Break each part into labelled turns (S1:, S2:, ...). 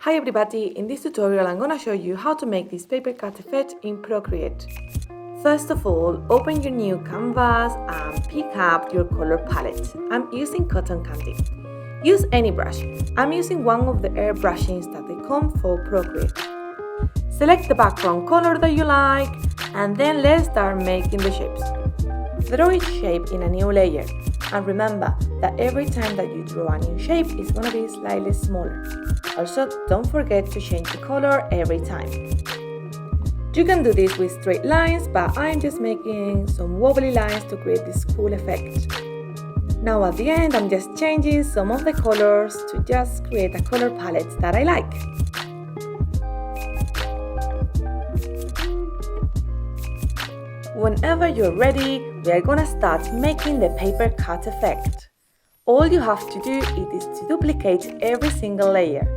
S1: Hi everybody, in this tutorial I'm gonna show you how to make this paper cut effect in Procreate. First of all, open your new canvas and pick up your color palette. I'm using cotton candy. Use any brush. I'm using one of the air brushings that they come for Procreate. Select the background color that you like and then let's start making the shapes. Draw each shape in a new layer. And remember that every time that you draw a new shape, it's going to be slightly smaller. Also, don't forget to change the color every time. You can do this with straight lines, but I'm just making some wobbly lines to create this cool effect. Now at the end, I'm just changing some of the colors to just create a color palette that I like. Whenever you're ready, we are gonna start making the paper cut effect. All you have to do is to duplicate every single layer.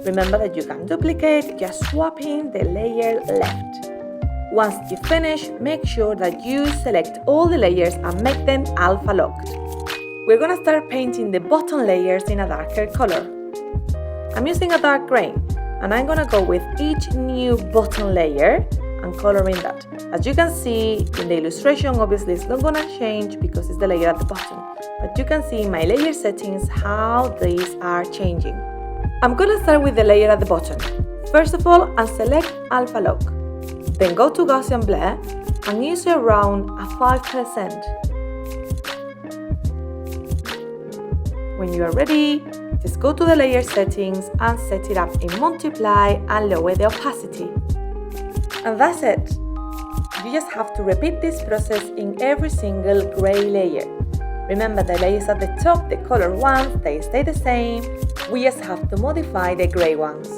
S1: Remember that you can duplicate just swapping the layer left. Once you finish, make sure that you select all the layers and make them alpha locked. We're gonna start painting the bottom layers in a darker color. I'm using a dark gray and I'm gonna go with each new bottom layer and coloring that. As you can see in the illustration, obviously it's not gonna change because it's the layer at the bottom, but you can see in my layer settings how these are changing. I'm gonna start with the layer at the bottom. First of all, unselect Alpha Lock. Then go to Gaussian Blur and use around a 5%. When you are ready, just go to the layer settings and set it up in multiply and lower the opacity. And that's it. You just have to repeat this process in every single gray layer. Remember, the layers at the top, the colored ones, they stay the same. We just have to modify the gray ones.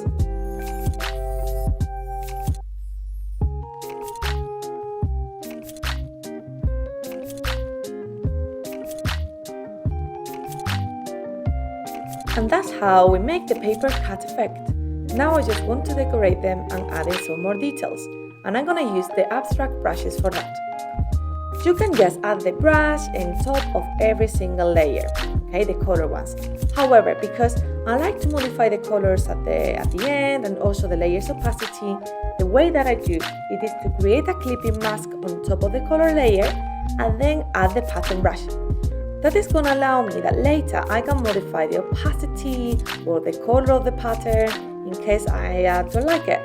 S1: And that's how we make the paper cut effect. Now I just want to decorate them and add in some more details, and I'm gonna use the abstract brushes for that. You can just add the brush on top of every single layer, okay, the color ones. However, because I like to modify the colors at the end and also the layer's opacity, the way that I do it is to create a clipping mask on top of the color layer and then add the pattern brush. That is going to allow me that later I can modify the opacity or the color of the pattern in case I don't like it.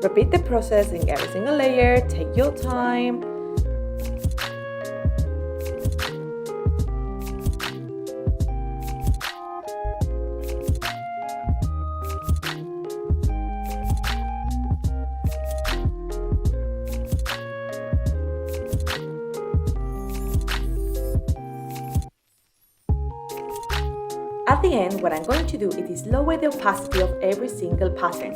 S1: Repeat the process in every single layer, take your time. At the end, what I'm going to do is lower the opacity of every single pattern.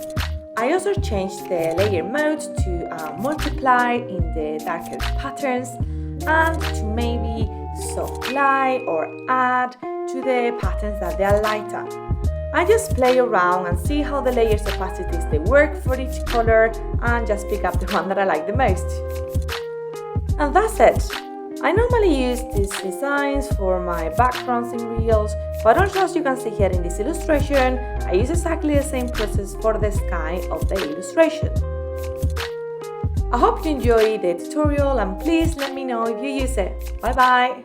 S1: I also changed the layer mode to multiply in the darker patterns and to maybe soft light or add to the patterns that they are lighter. I just play around and see how the layers opacities they work for each color and just pick up the one that I like the most. And that's it. I normally use these designs for my backgrounds in Reels, but also as you can see here in this illustration, I use exactly the same process for the sky of the illustration. I hope you enjoyed the tutorial and please let me know if you use it. Bye bye!